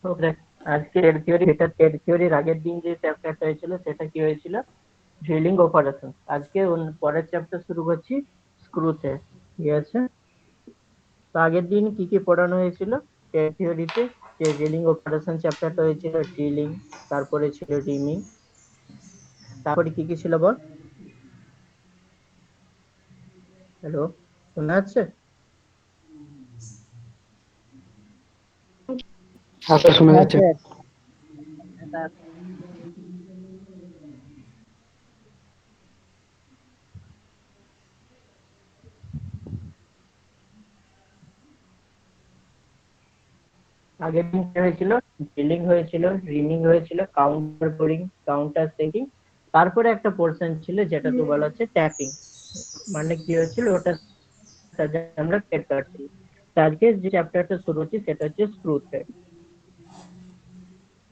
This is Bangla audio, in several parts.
তো দেখ, আজকে টেড থিওরির আগের দিন যে চ্যাপ্টারটা হয়েছিল সেটা কি হয়েছিল? Drilling operation. আজকে পরের চ্যাপ্টার শুরু করছি, স্ক্রু থ্রেড। ঠিক আছে, তো আগের দিন কি কি পড়ানো হয়েছিল টেড থিওরিতে? যে ড্রিলিং অপারেশন চ্যাপ্টারটা হয়েছিল ড্রিলিং, তারপরে ছিল রিমিং, তারপরে কি কি ছিল বল? হ্যালো, শোনা যাচ্ছে? আচ্ছা, শোনা যাচ্ছে। আচ্ছা, আগের দিন কি হয়েছিল? ড্রিলিং হয়েছিল, রিমিং হয়েছিল, কাউন্টার বোরিং, কাউন্টার সেটিং, তারপরে একটা পোর্শন ছিল যেটাকে বলা হচ্ছে ট্যাপিং। মানে কি হয়েছিল ওটা, আমরা থ্রেড কাটছি। তো আজকে যে চ্যাপ্টারটা শুরু হচ্ছে সেটা হচ্ছে স্ক্রু থ্রেড।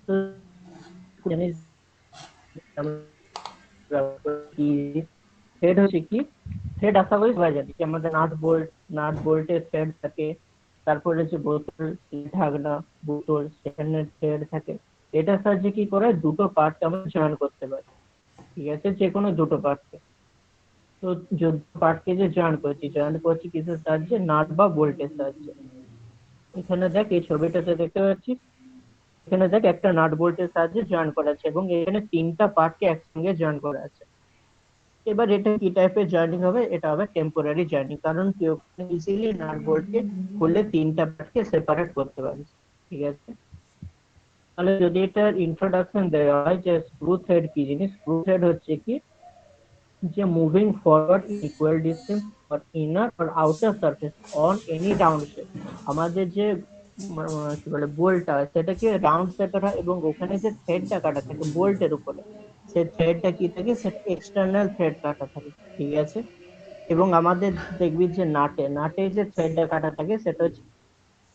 তো জানিস থ্রেড হচ্ছে কি? থ্রেড আশা করি সবাই জানি যে আমাদের নাট বোল্টের থ্রেড থাকে, তারপরে হচ্ছে বোতল, ঢাকনা, বোতল, সেখানে থ্রেড থাকে। এটার সাহায্যে কি করে দুটো পার্ট আমরা জয়েন করতে পারি। ঠিক আছে, যে কোনো দুটো পার্টকে। তো পার্টকে যে জয়েন করছি কিসের সাহায্যে? নাট বা বোল্টের সাহায্যে। এখানে দেখ, এই ছবিটাতে দেখতে পাচ্ছিস, এখানে দেখ একটা নাট বোল্টের সাহায্যে জয়েন করা আছে এবং এখানে তিনটা পার্টকে একসঙ্গে জয়েন করা আছে। এবার এটা কি টাইপের জার্নি হবে? এটা হবে টেম্পোরারি জার্নি, কারণ কি ওখানে ইজিলি নাট বল্টকে খুলে তিনটা পার্টকে সেপারেট করতে পারিস। ঠিক আছে, তাহলে যদি এটার ইন্ট্রোডাকশন দেওয়া হয় যে স্ক্রু থ্রেড কি জিনিস, স্ক্রু থ্রেড হচ্ছে কি, যে moving forward equal distance or inner or outer surface on any round shape. আমাদের যে কি বলে বোল্টটা হয় সেটাকে রাউন্ড শেপের হয় এবং ওখানে যে থ্রেডটা কাটা থাকে বোল্টের উপরে, সেই থ্রেডটা কি থাকে? সেটা এক্সটার্নাল থ্রেড কাটা থাকে। ঠিক আছে, এবং আমাদের দেখবি যে নাটে যে থ্রেডটা কাটা থাকে সেটা হচ্ছে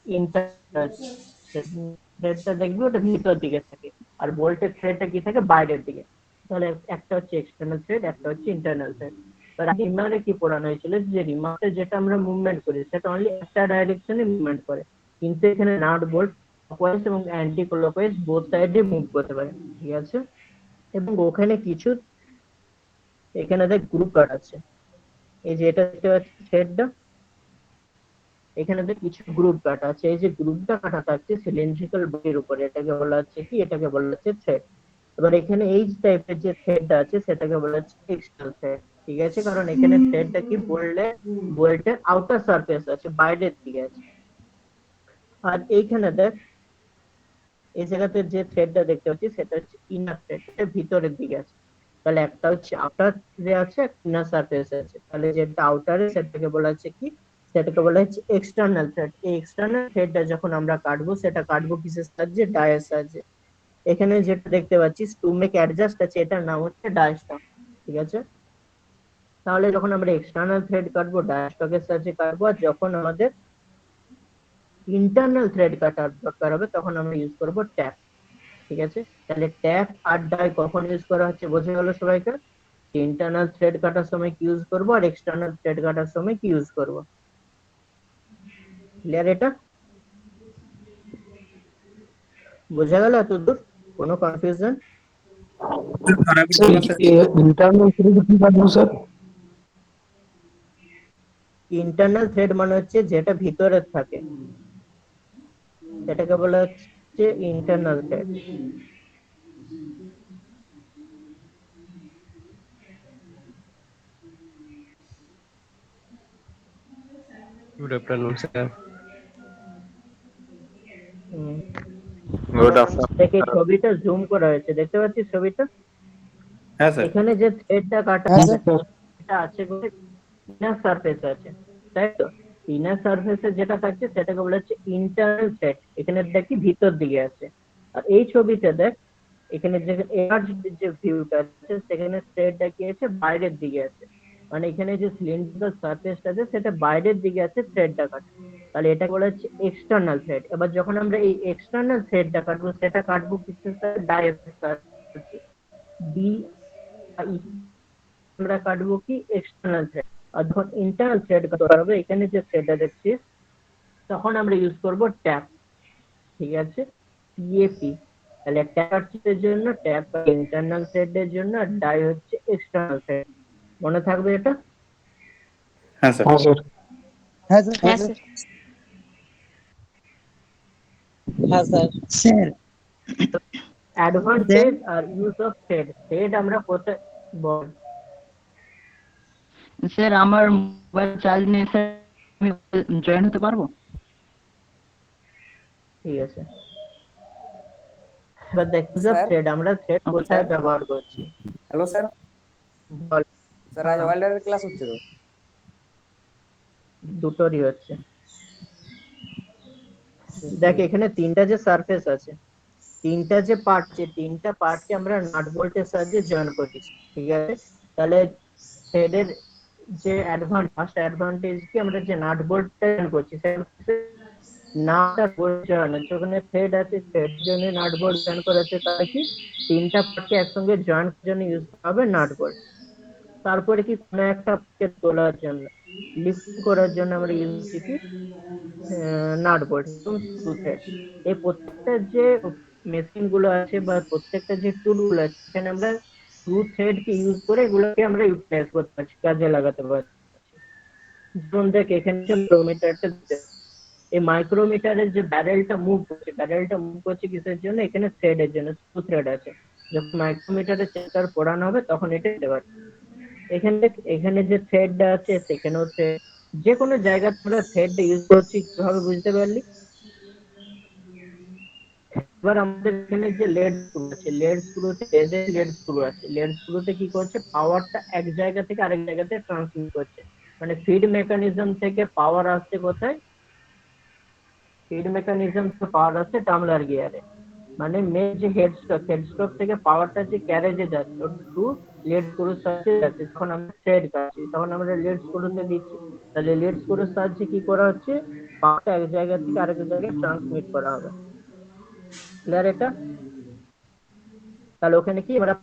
ইন্টারনাল থ্রেডটা, দেখবি ওটা ভিতর দিকে থাকে, আর বোল্টের থ্রেডটা কি থাকে? বাইরের দিকে। তাহলে একটা হচ্ছে এক্সটার্নাল থ্রেড, একটা হচ্ছে ইন্টারনাল থ্রেড। এবার রিমারে কি পড়ানো হয়েছিল যে রিমারে যেটা আমরা মুভমেন্ট করি সেটা অনলি একটা ডাইরেকশনে মুভমেন্ট করে, কিন্তু এখানে নাট বোল্ট ক্লকওয়াইজ এবং অ্যান্টি ক্লকওয়াইজ বোথ সাইডে মুভ করতে পারে। ঠিক আছে, এবং ওখানে কিছু, এখানে দেখ গ্রুপ কাট আছে, এই যে এটা দেখতে পাচ্ছি থ্রেডটা, এখানে দেখ কিছু গ্রুপ কাটা আছে। এই যে গ্রুপটা কাটা থাকছে সিলিন্ড্রিক্যাল বডির উপরে, এটাকে বলা হচ্ছে কি? এটাকে বলা হচ্ছে থ্রেড। এবার এখানে এই টাইপের যে থ্রেডটা আছে সেটাকে বলা হচ্ছে এক্সটার্নাল থ্রেড। ঠিক আছে, কারণ এখানে থ্রেডটা কি বললে বোল্টের আউটার সারফেস আছে, বাইরের দিকে আছে। আর এইখানে দেখ, এই জায়গাতে যে থ্রেডটা দেখতে পাচ্ছি সেটা হচ্ছে ইনার থ্রেড, এটা ভিতরের দিকে আছে। তাহলে একটা হচ্ছে আউটার যে আছে, ইনার সারফেস আছে। তাহলে যেটা আউটারে সেটাকে বলা হচ্ছে কি? সেটাকে বলা হচ্ছে এক্সটার্নাল থ্রেড। এই এক্সটার্নাল থ্রেডটা যখন আমরা কাটবো, সেটা কাটবো কিসের সাহায্যে? ডায়ের সাহায্যে। এখানে যেটা দেখতে পাচ্ছিস টু মেক অ্যাডজাস্ট আছে, এটার নাম হচ্ছে ডায়াস্টক। ঠিক আছে, তাহলে যখন আমরা এক্সটার্নাল থ্রেড কাটবো ডায়াস্টকের সাহায্যে কাটবো, আর যখন আমাদের ইন্টারনাল থ্রেড কাটার দরকার হবে তখন আমরা ইউজ করবো ট্যাপ। ঠিক আছে, তাহলে ট্যাপ আর ডাই কখন ইউজ করা হচ্ছে বোঝা গেল সবাইকে? ইন্টারনাল থ্রেড কাটার সময় কি ইউজ করবো আর এক্সটার্নাল থ্রেড কাটার সময় কি ইউজ করবো। ক্লিয়ার এটা? বোঝা গেল এতদূর? কোনো কনফিউশন? ইন্টারনাল কি কাটবো স্যার? ইন্টারনাল থ্রেড মানে হচ্ছে যেটা ভিতরে থাকে, সেটাকে বলা হচ্ছে internal thread. Good afternoon, sir. Good afternoon, দেখে sir. ছবিটা জুম করা হয়েছে, দেখতে পাচ্ছিস ছবিটা? Yes, sir. এখানে যে থ্রেডটা কাটা হ্যাঁ আছে স্যার। সেটা আছে ইনার সারফেস আছে, তাই তো? ইনার সারফেসে যেটা থাকছে সেটাকে বলা হচ্ছে ইন্টারনাল থ্রেড, এখানে দেখি ভিতর দিকে আছে। আর এই ছবিতে দেখ, এখানে যে এলার্জ যে ভিউটা আছে সেখানে থ্রেডটা কি আছে? বাইরের দিকে আছে। মানে এখানে যে সিলিন্ড্রিক্যাল সারফেসটা আছে সেটা বাইরের দিকে আছে থ্রেডটা কাটা, তাহলে এটা বলা হচ্ছে এক্সটার্নাল থ্রেড। এবার যখন আমরা এই এক্সটার্নাল থ্রেডটা কাটবো, সেটা কাটবো কিসের সাথে? ডায়াস্টক, ডি আমরা কাটবো কি? External thread. আর যখন ইন্টারনাল থ্রেড কাটতে হবে, এখানে যে থ্রেডটা দেখছিস, তখন আমরা ইউজ করব ট্যাপ। ঠিক আছে, টিএপি। তাহলে ট্যাপার থ্রেডের জন্য ট্যাপ ইন্টারনাল থ্রেডের জন্য, আর ডাই হচ্ছে এক্সটার্নাল থ্রেড। মনে থাকবে এটা? হ্যাঁ স্যার। হ্যাঁ স্যার। হ্যাঁ স্যার। হ্যাঁ স্যার। হ্যাঁ স্যার। স্যার অ্যাডভান্টেজ আর ইউজ অফ থ্রেড। থ্রেড আমরা কোথায় বল? স্যার আমার মোবাইল চার্জ নেই স্যার, আমি জয়েন হতে পারবো? ঠিক আছে, এবার দেখো যে স্যার। থ্রেড, আমরা থ্রেড Okay, কোথায় স্যার। ব্যবহার করছি হ্যালো স্যার। বল। স্যার আজ ওয়েল্ডারের ক্লাস হচ্ছে তো? দুটোরই হচ্ছে। দেখ এখানে তিনটা যে সারফেস আছে, তিনটা যে পার্ট, যে তিনটা পার্টকে আমরা নাট বোল্টের সাহায্যে জয়েন করি, ঠিক আছে? তাহলে থ্রেডের যে ফার্স্ট অ্যাডভান্টেজ কি, আমরা যে নাট বোল্টটা জয়েন করছি সেটা নাট আর বোল্ট জয়েন আছে, ওখানে থ্রেড আছে, থ্রেড জন্য নাট বোল্ট জয়েন করেছে, তাহলে কি তিনটা পার্টকে একসঙ্গে জয়েন করার জন্য ইউজ হবে নাট বোল্ট। তারপরে কি কোনো একটা পার্টকে তোলার জন্য, লিফট করার জন্য আমরা ইউজ করছি কি নাট বোল্ট এবং স্ক্রু থ্রেড। এই প্রত্যেকটা যে মেশিন গুলো আছে বা প্রত্যেকটা যে টুল গুলো আছে, সেখানে আমরা স্ক্রু থ্রেড কে ইউজ করে এগুলোকে আমরা ইউটিলাইজ করতে পারছি, কাজে লাগাতে পারছি। যেমন দেখ এখানে যে মাইক্রোমিটারটা, এই মাইক্রোমিটারের যে ব্যারেলটা মুভ করছে, ব্যারেলটা মুভ করছে কিসের জন্য? এখানে থ্রেডের জন্য, স্ক্রু থ্রেড আছে। যখন মাইক্রোমিটারে সেন্সর পড়ানো হবে তখন এটা দিতে পারবে। এখানে দেখ, এখানে যে থ্রেডটা আছে সেখানেও থ্রেড, যে কোনো জায়গায় আমরা থ্রেডটা ইউজ করছি, কিভাবে বুঝতে পারলি? এবার আমাদের এখানে যে লেড স্ক্রু আছে, লেড স্ক্রুতে লেড স্ক্রু আছে, লেড স্ক্রুতে কি করছে? পাওয়ারটা এক জায়গা থেকে আরেক জায়গাতে ট্রান্সমিট করছে। মানে ফিড মেকানিজম থেকে পাওয়ার আসছে কোথায়? ফিড মেকানিজম থেকে পাওয়ার আসছে টামলার গিয়ারে। মানে মেন যে হেডস্টক থেকে পাওয়ারটা যে ক্যারেজে যাচ্ছে, ওটা টু লেড স্ক্রুর সাহায্যে যাচ্ছে। যখন আমরা থ্রেড কাটছি তখন আমরা লেড স্ক্রুতে দিচ্ছি, তাহলে লেড স্ক্রুর সাহায্যে কি করা হচ্ছে? পাওয়ারটা এক জায়গা থেকে আরেক জায়গায় ট্রান্সমিট করা হবে। ক্লিয়ার এটা? তাহলে ওখানে কি আমরা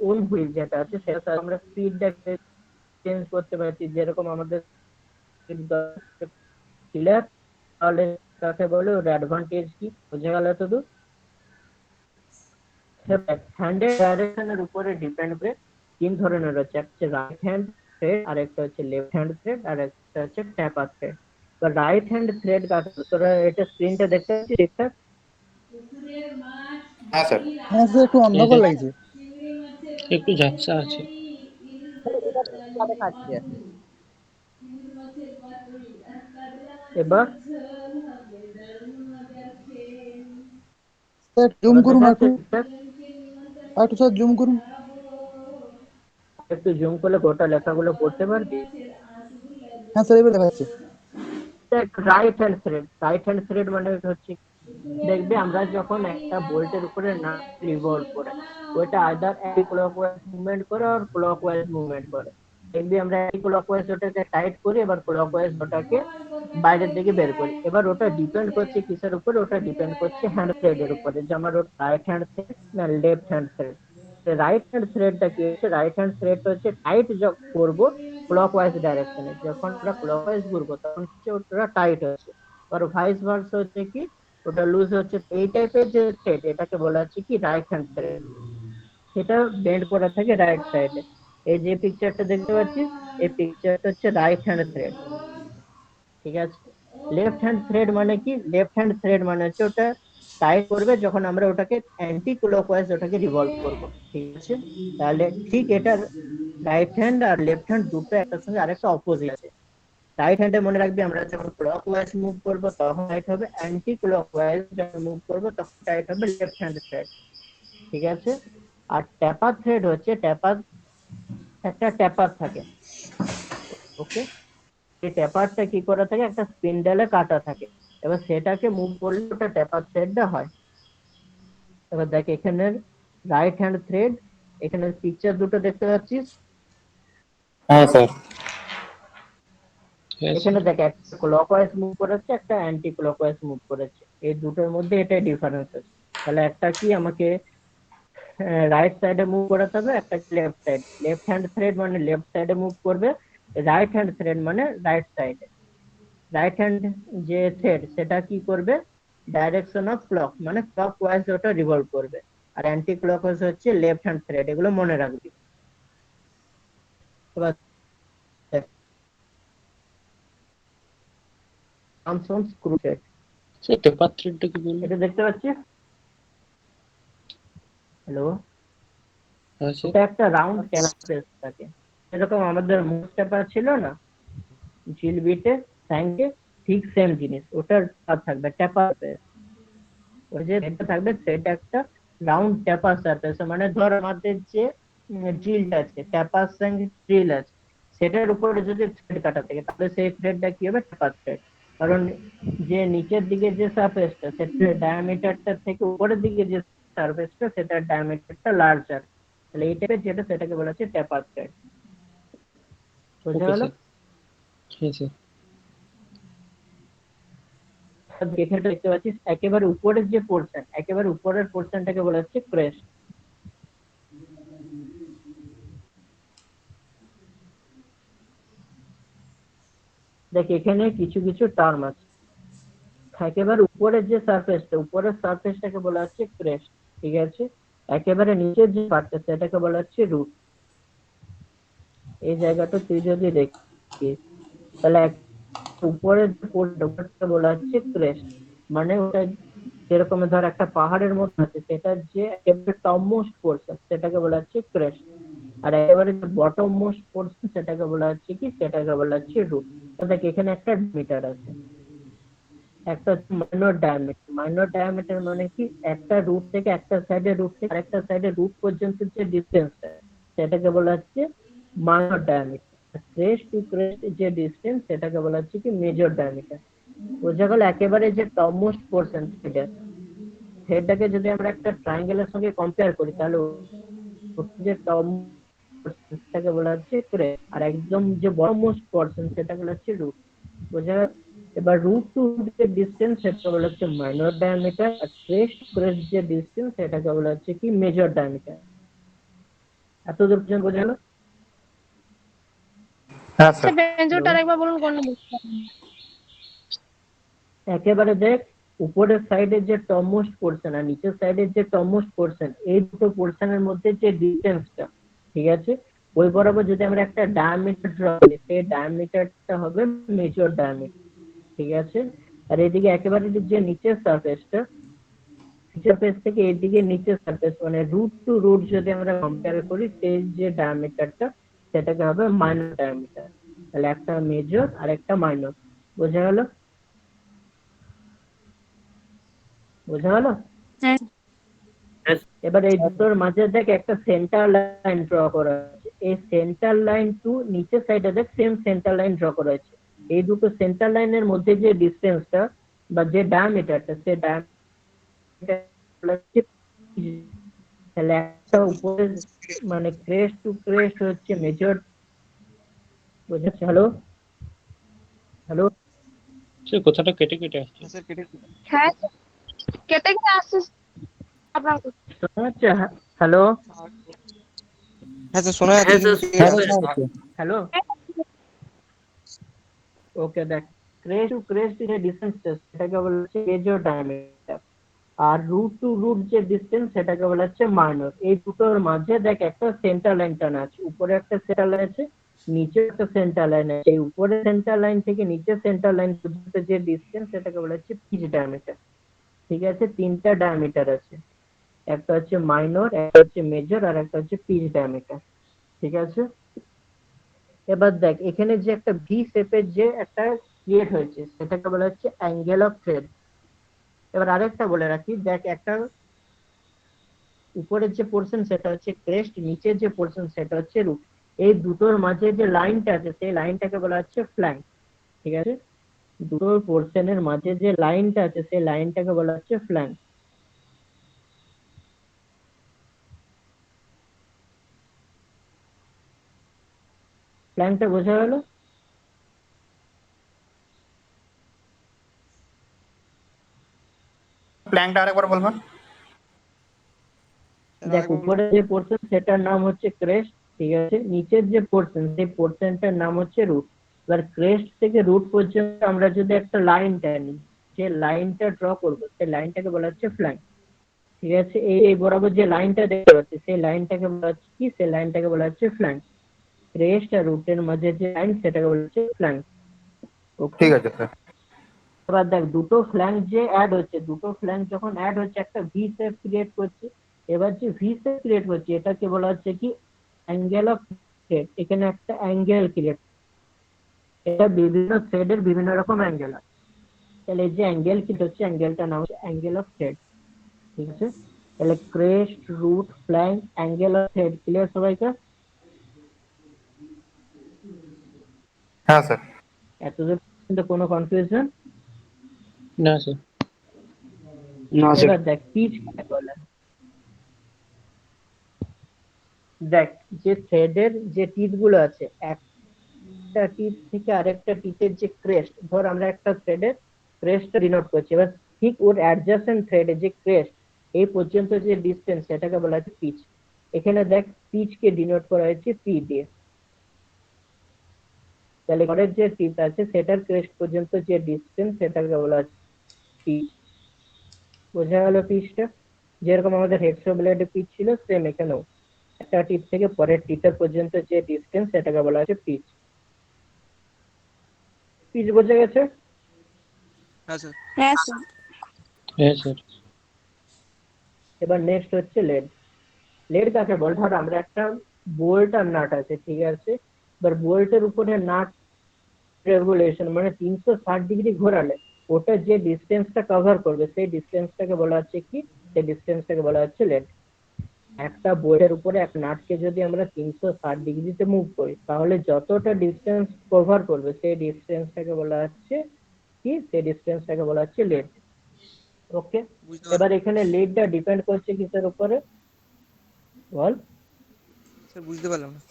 ওন হুইল যেটা আছে সেটা আমরা স্পিডটাকে চেঞ্জ করতে পারছি, যেরকম আমাদের ক্লিয়ার? তাহলে তাকে বলে ওর অ্যাডভান্টেজ কি, বুঝে গেল তো? হ্যান্ডের ডাইরেকশনের উপরে ডিপেন্ড করে তিন ধরনের হচ্ছে, একটা হচ্ছে রাইট হ্যান্ড থ্রেড, আর একটা হচ্ছে লেফট হ্যান্ড থ্রেড, আর একটা হচ্ছে ট্যাপার থ্রেড। তো রাইট হ্যান্ড থ্রেড কাকে, তোরা এটা স্ক্রিনটা দেখতে পাচ্ছিস ঠিকঠাক? হ্যাঁ স্যার। হ্যাঁ স্যার, একটু অন্ধকার লাগছে। একটু ঝাপসা আছে। এবার স্যার জুম এবার করুন দেখা একটু, যাচ্ছে ঠিকঠাক? একটু স্যার জুম করুন। একটু জুম করলে গোটা লেখাগুলো পড়তে পারবি? হ্যাঁ স্যার, এবার দেখা যাচ্ছে। Right hand thread, right hand thread মানে হচ্ছে, দেখবে আমরা যখন একটা বোল্টের উপরে না রিভলভ করে, ওইটা আইদার অ্যান্টি ক্লকওয়াইজ মুভমেন্ট করে আর ক্লকওয়াইজ মুভমেন্ট করে। দেখবি আমরা অ্যান্টি ক্লকওয়াইজ ওটাকে টাইট করি, এবার ক্লকওয়াইজ ওটাকে বাইরের দিকে বের করি। এবার ওটা ডিপেন্ড করছে কিসের উপরে? ওটা ডিপেন্ড করছে হ্যান্ড থ্রেডের উপরে, যে আমার ওটা রাইট হ্যান্ড থ্রেড না left hand thread. Right hand থ্রেডটা কি হচ্ছে? রাইট হ্যান্ড থ্রেডটা হচ্ছে টাইট করবো ক্লকওয়াইজ ডাইরেকশনে, যখন আমরা ক্লকওয়াইজ ঘুরবো তখন হচ্ছে ওটা টাইট হচ্ছে, আর ভাইস ভার্সা হচ্ছে কি ওটা লুজ হচ্ছে। এই টাইপের যে থ্রেড, এটাকে বলা হচ্ছে কি রাইট হ্যান্ড থ্রেড। সেটা বেন্ড করা থাকে রাইট সাইডে। এই যে পিকচারটা দেখতে পাচ্ছিস, এই পিকচারটা হচ্ছে রাইট হ্যান্ড থ্রেড, ঠিক আছে? লেফট হ্যান্ড থ্রেড মানে কি? লেফট হ্যান্ড থ্রেড মানে হচ্ছে ওটা টাইট করবে যখন আমরা ওটাকে অ্যান্টি ক্লকওয়াইজ ওটাকে রিভলভ করব, ঠিক আছে? তাহলে ঠিক এটা রাইট হ্যান্ড আর লেফট হ্যান্ড দুটো একটার সঙ্গে আরেকটা অপোজিট আছে। রাইট হ্যান্ডে মনে রাখবি আমরা যখন ক্লকওয়াইজ মুভ করব তখন টাইট হবে, অ্যান্টি ক্লকওয়াইজ যখন মুভ করব তখন টাইট হবে লেফট হ্যান্ড থ্রেড, ঠিক আছে? আর ট্যাপার থ্রেড হচ্ছে, ট্যাপার একটা ট্যাপার থাকে, ওকে? এই ট্যাপারটা কি করা থাকে? একটা স্পিন্ডেলে কাটা থাকে, এবার সেটাকে মুভ করলে ওটা ট্যাপার থ্রেডটা হয়। এবার দেখ এখানে রাইট হ্যান্ড থ্রেড, এখানে পিকচার দুটো দেখতে পাচ্ছিস, হ্যাঁ স্যার। এখানে দেখ একটা ক্লকওয়াইজ মুভ করেছে, একটা অ্যান্টি ক্লকওয়াইজ মুভ করেছে, এই দুটোর মধ্যে এটাই ডিফারেন্স আছে। তাহলে একটা কি আমাকে রাইট সাইডে মুভ করাতে হবে, একটা left side. Left hand thread মানে লেফট সাইডে মুভ করবে, রাইট হ্যান্ড থ্রেড মানে রাইট সাইডে। রাইট হ্যান্ড যে থ্রেড সেটা কি করবে? ডাইরেকশন অফ ক্লক, মানে ক্লক ওয়াইজ ওটা রিভলভ করবে, আর অ্যান্টি ক্লক ওয়াইজ হচ্ছে লেফট হ্যান্ড থ্রেড। এগুলো মনে রাখবি। এবার থমসন স্ক্রু থ্রেড, স্যার টেপার থ্রেডটা কি বলবো? এটা দেখতে পাচ্ছিস? হ্যালো, হ্যাঁ স্যার। ওটা একটা রাউন্ড ক্যানভাস থাকে, এরকম আমাদের মুভ টেপার ছিল না জিল বিটে ট্যাঙ্কে, ঠিক সেম জিনিস, ওটার আর থাকবে টেপার। ওই যে থ্রেডটা থাকবে, থ্রেড একটা রাউন্ড টেপার সারফেস, মানে ধর আমাদের যে ড্রিল আছে, টেপার সঙ্গে ড্রিল আছে, সেটার উপরে যদি থ্রেড কাটা থাকে তাহলে সেই থ্রেডটা কি হবে? টেপার থ্রেড। কারণ যে নিচের দিকে যে সারফেসটা, সেটার ডায়ামিটারটা থেকে উপরের দিকে যে সারফেসটা, সেটার ডায়ামিটারটা লার্জার, তাহলে এই টাইপের যেটা, সেটাকে বলা হচ্ছে টেপার থ্রেড। বুঝা ওকে গেল? স্যার। হ্যাঁ স্যার। এখানে দেখতে পাচ্ছিস একেবারে উপরের যে পোর্শন, একেবারে উপরের পোর্শনটাকে বলা হচ্ছে ক্রেস্ট। দেখ এখানে কিছু কিছু টার্ম আছে। একেবারে উপরের যে সারফেসটা, উপরের সারফেসটাকে বলা হচ্ছে ক্রেস্ট, ঠিক আছে? একেবারে নিচের যে পার্টটা, সেটাকে বলা হচ্ছে রুট। এই জায়গাটা তুই যদি দেখিস, তাহলে উপরের যে পোর্শনটা বলা হচ্ছে ক্রেস্ট, মানে ওটা যেরকম ধর একটা পাহাড়ের মতো আছে, সেটার যে একেবারে টপ মোস্ট পোর্শন, সেটাকে বলা হচ্ছে ক্রেস্ট। আর একেবারে যে বটম মোস্ট পোর্শন, সেটাকে বলা হচ্ছে কি? সেটাকে বলা হচ্ছে রুট। দেখ এখানে একটা মিটার আছে, একটা হচ্ছে মাইনর ডায়ামিটার। মাইনর ডায়ামিটার মানে কি? একটা রুট থেকে, একটা সাইডে রুট থেকে আরেকটা সাইডে রুট পর্যন্ত যে ডিসটেন্সটা, সেটাকে বলা হচ্ছে minor diameter. Crest to crest যে ডিসটেন্স, সেটাকে বলা হচ্ছে কি? Major diameter. বোঝা গেল? একেবারে যে টপ মোস্ট পোর্শন থ্রেডের, থ্রেডটাকে যদি আমরা একটা ট্রায়াঙ্গেলের সঙ্গে কম্পেয়ার করি, তাহলে যে টপ সেটাকে বলা হচ্ছে ক্রেস্ট, আর একদম যে বটম মোস্ট পোর্শন, সেটাকে বলা হচ্ছে রুট। বোঝা গেল? এবার রুট টু রুট যে ডিসটেন্স, সেটাকে বলা হচ্ছে মাইনর ডায়ামিটার, আর ক্রেস্ট ক্রেস্ট যে ডিসটেন্স, সেটাকে বলা হচ্ছে কি? Major diameter. এতদূর পর্যন্ত বোঝা গেল? হ্যাঁ স্যার। স্যার বেঞ্জোটা আরেকবার বলুন, কোনটা বুঝতে পারিনি। একেবারে দেখ, উপরের সাইডের যে টপ মোস্ট পোর্শন আর নিচের সাইডের যে টপ মোস্ট পোর্শন, এই দুটো পোর্শনের মধ্যে যে ডিসটেন্সটা, ঠিক আছে, ওই বরাবর যদি আমরা একটা ডায়ামিটার ড্র করি, সেই ডায়ামিটারটা হবে মেজর ডায়ামিটার, ঠিক আছে? আর এদিকে একেবারে যে নিচের সারফেসটা, সারফেস থেকে এইদিকে নিচের সারফেস, মানে রুট টু রুট যদি আমরা কম্পেয়ার করি, সেই যে ডায়ামিটারটা, সেটাকে হবে মাইনর ডায়ামিটার। তাহলে একটা মেজর আর একটা মাইনর। বোঝা গেল? বোঝা গেল? হ্যাঁ এবার এই দুটোর মাঝে দেখ একটা সেন্টার লাইন ড্র করা আছে। এই সেন্টার লাইন টু নিচের সাইডে দেখ সেম সেন্টার লাইন ড্র করা আছে। এই দুটো সেন্টার লাইনের মধ্যে যে ডিসটেন্সটা বা যে ডায়ামিটারটা, সে ডায়ামিটার, তাহলে একটা উপরে মানে ক্রেস্ট টু ক্রেস্ট হচ্ছে মেজর। বুঝেছ? হ্যালো হ্যালো, স্যার কথাটা কেটে কেটে আসছে। হ্যাঁ কেটে কেটে আসছে আপনার কথা। শোনা যাচ্ছে? হ্যালো হ্যাঁ স্যার শোনা যাচ্ছে, কিন্তু ঠিক হ্যাঁ আছে। স্যার। হ্যালো, ওকে দেখ, ক্রেস্ট টু ক্রেস্ট যে ডিসটেন্সটা, সেটাকে বলা হচ্ছে মেজর ডায়ামিটার, আর রুট টু রুট যে ডিসটেন্স, সেটাকে বলা হচ্ছে মাইনর। এই দুটোর মাঝে দেখ একটা সেন্টার লাইন টানা আছে, উপরে একটা সেন্টার লাইন আছে, নিচে একটা সেন্টার লাইন আছে। এই উপরে সেন্টার লাইন থেকে নিচে সেন্টার লাইন পর্যন্ত যে ডিসটেন্স, সেটাকে বলা হচ্ছে পিচ ডায়ামিটার, ঠিক আছে? তিনটা ডায়ামিটার আছে, একটা হচ্ছে মাইনর, একটা হচ্ছে মেজর, আর একটা হচ্ছে পিচ ডায়ামিটার, ঠিক আছে? এবার দেখ এখানে যে একটা ভি শেপের যে একটা ক্রিয়েট হয়েছে, সেটাকে বলা হচ্ছে অ্যাঙ্গেল অফ থ্রেড। এবার আরেকটা বলে রাখি, দেখ একটা উপরের যে পোর্শন, সেটা হচ্ছে ক্রেস্ট, নিচের যে পোর্শন, সেটা হচ্ছে রুট। এই দুটোর মাঝে যে লাইনটা আছে, সেই লাইনটাকে বলা হচ্ছে ফ্ল্যাঙ্ক, ঠিক আছে? দুটোর পোর্শনের মাঝে যে লাইনটা আছে, সেই লাইনটাকে বলা হচ্ছে ফ্ল্যাঙ্ক। ফ্ল্যাঙ্কটা বোঝা গেল? প্ল্যানটা আরেকবার বলবেন? দেখ উপরের যে পোর্শন, সেটার নাম হচ্ছে ক্রেস্ট, ঠিক আছে? নিচের যে পোর্শন, সেই পোর্শনটার নাম হচ্ছে রুট। এবার ক্রেস্ট থেকে রুট পর্যন্ত আমরা যদি একটা লাইন টানি, যে লাইনটা ড্র করবো সেই লাইনটাকে বলা হচ্ছে ফ্ল্যাঙ্ক। ঠিক আছে, এই এই বরাবর যে লাইনটা দেখতে পাচ্ছি সেই লাইনটাকে বলা হচ্ছে কি, সেই লাইনটাকে বলা হচ্ছে ফ্ল্যাঙ্ক। ক্রেস্ট আর রুটের মাঝে যে লাইন সেটাকে বলা হচ্ছে ফ্ল্যাঙ্ক। ওকে, ঠিক আছে স্যার। এবার দেখ দুটো ফ্ল্যাঙ্ক যে অ্যাড হচ্ছে, দুটো ফ্ল্যাঙ্ক যখন অ্যাড হচ্ছে একটা ভি শেপ ক্রিয়েট করছে। এবার যে ভি শেপ ক্রিয়েট করছে এটাকে বলা হচ্ছে কি অ্যাঙ্গেল অফ থ্রেড। এখানে একটা অ্যাঙ্গেল ক্রিয়েট, এটা বিভিন্ন থ্রেডের বিভিন্ন রকম অ্যাঙ্গেল আছে। তাহলে এই যে অ্যাঙ্গেল কি হচ্ছে, অ্যাঙ্গেলটার নাম হচ্ছে অ্যাঙ্গেল অফ থ্রেড। ঠিক আছে, তাহলে crest, root, flank, angle of thread, clear সবাইকে? হ্যাঁ স্যার। এতদূর পর্যন্ত কোনো কনফিউশন? না স্যার। না স্যার। এবার দেখ পিচ কাকে বলে। দেখ যে থ্রেডের যে টিথ গুলো আছে, একটা টিথ থেকে আরেকটা টিথের যে ক্রেস্ট, ধর আমরা একটা থ্রেডের ক্রেস্ট ডিনোট করছি, এবার ঠিক ওর অ্যাডজাসেন্ট থ্রেডে যে ক্রেস্ট এই পর্যন্ত যে ডিস্টেন্স সেটাকে বলা হচ্ছে পিচ। এখানে দেখ পিচ কে ডিনোট করা হয়েছে পি দিয়ে। তাহলে ঘরের যে টিথ আছে সেটার ক্রেস্ট পর্যন্ত যে ডিস্টেন্স সেটাকে বলা হচ্ছে পিচ। বোঝা গেল পিচটা? যেরকম আমাদের হেক্সো ব্লেডে পিচ ছিল সেম এখানেও একটা টিপ থেকে পরের টিপের পর্যন্ত যে ডিস্টেন্স সেটাকে বলা হচ্ছে পিচ। পিচ বোঝা গেছে? হ্যাঁ স্যার। হ্যাঁ স্যার। হ্যাঁ স্যার। এবার নেক্সট হচ্ছে লেড। লেড কাকে বল? ধর আমরা একটা বোল্ট আর নাট আছে, ঠিক আছে, এবার বোল্টের উপরে নাট রেগুলেশন মানে 360 ডিগ্রি ঘোরালে ওটা যে ডিস্টেন্সটা কভার করবে সেই ডিস্টেন্সটাকে বলা হচ্ছে কি, সেই ডিস্টেন্সটাকে বলা হচ্ছে লেড। একটা বোর্ডের উপরে এক নাটকে যদি আমরা 360 ডিগ্রিতে মুভ করি তাহলে যতটা ডিস্টেন্স কভার করবে সেই ডিস্টেন্সটাকে বলা হচ্ছে কি, সেই ডিস্টেন্সটাকে বলা হচ্ছে লেড। ওকে, বুঝতে এবার পারলাম এখানে লেডটা ডিপেন্ড করছে কিসের উপরে বল? স্যার, বুঝতে পারলাম না।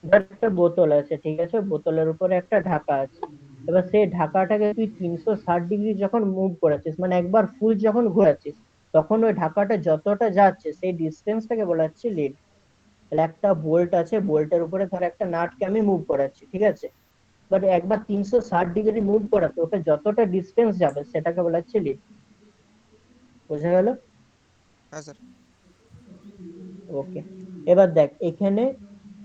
ধর একটা বোতল আছে, ঠিক আছে, বোতলের উপরে একটা ঢাকা আছে। এবার সেই ঢাকাটাকে তুই 360 ডিগ্রি যখন মুভ করাচ্ছিস মানে একবার ফুল যখন ঘোরাচ্ছিস তখন ওই ঢাকাটা যতটা যাচ্ছে সেই ডিস্টেন্সটাকে বলা হচ্ছে লিড। তাহলে একটা বোল্ট আছে, বোল্টের উপরে ধর একটা নাটকে আমি মুভ করাচ্ছি, ঠিক আছে, বাট একবার 360 ডিগ্রি মুভ করাতে ওটা যতটা ডিস্টেন্স যাবে সেটাকে বলা হচ্ছে লিড। বোঝা গেল? হ্যাঁ স্যার। ওকে, এবার দেখ এখানে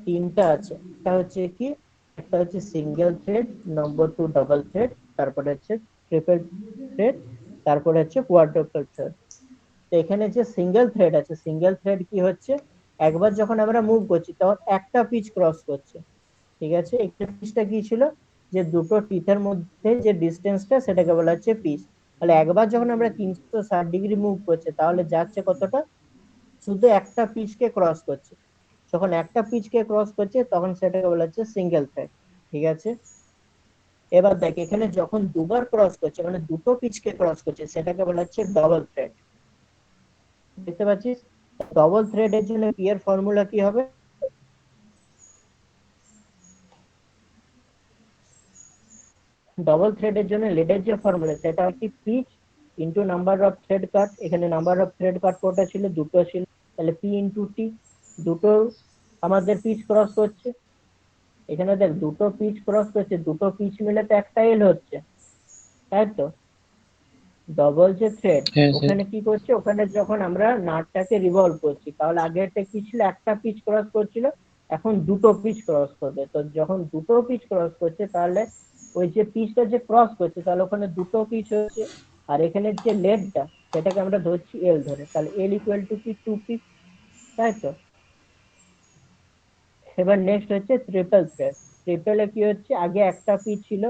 তিনটা আছে, একটা হচ্ছে কি, একটা হচ্ছে সিঙ্গেল থ্রেড, নম্বর 2 ডাবল থ্রেড, তারপরে হচ্ছে ট্রিপল থ্রেড, তারপরে হচ্ছে কোয়াড্রাপল থ্রেড। তো এখানে যে সিঙ্গেল থ্রেড আছে, সিঙ্গেল থ্রেড কি হচ্ছে, একবার যখন আমরা মুভ করছি তখন একটা পিচ ক্রস করছে। ঠিক আছে, একটা পিচটা কি ছিল, যে দুটো টিথের মধ্যে যে ডিস্টেন্সটা সেটাকে বলা হচ্ছে পিচ। তাহলে একবার যখন আমরা 360 ডিগ্রি মুভ করছে তাহলে যাচ্ছে কতটা, শুধু একটা পিচকে ক্রস করছে। যখন একটা পিচকে ক্রস করছে তখন সেটাকে বলা হচ্ছে সিঙ্গেল থ্রেড। ঠিক আছে, এবার দেখ এখানে যখন দুবার ক্রস করছে মানে দুটো পিচকে ক্রস করছে সেটাকে বলা হচ্ছে ডবল থ্রেড। দেখতে পাচ্ছিস? ডবল থ্রেডের জন্য পি এর ফর্মুলা কি হবে? ডবল থ্রেডের জন্য লেডের যে ফর্মুলা সেটা হচ্ছে pitch into number of thread cut. এখানে নাম্বার অফ থ্রেড কাট কটা ছিল, দুটো ছিল, তাহলে পি ইন্টু টি। দুটো আমাদের পিচ ক্রস করছে, এখানে দেখ দুটো পিচ ক্রস করছে, দুটো পিচ মিলে তো একটা এল হচ্ছে, তাই তো? ডবল যে থ্রেড হ্যাঁ স্যার। ওখানে কি করছে, ওখানে যখন আমরা নাটটাকে রিভলভ করছি তাহলে আগেরটা কি ছিল, একটা পিচ ক্রস করছিল, এখন দুটো পিচ ক্রস করবে। তো যখন দুটো পিচ ক্রস করছে তাহলে ওই যে পিচটা যে ক্রস করছে তাহলে ওখানে দুটো পিচ হচ্ছে, আর এখানে যে লেডটা সেটাকে আমরা ধরছি এল ধরে, তাহলে এল ইকুয়াল টু কি 2 পিচ, তাই তো? এবার নেক্সট হচ্ছে ট্রিপল থ্রেড। ট্রিপলে কি হচ্ছে, আগে একটা পিচ ছিল,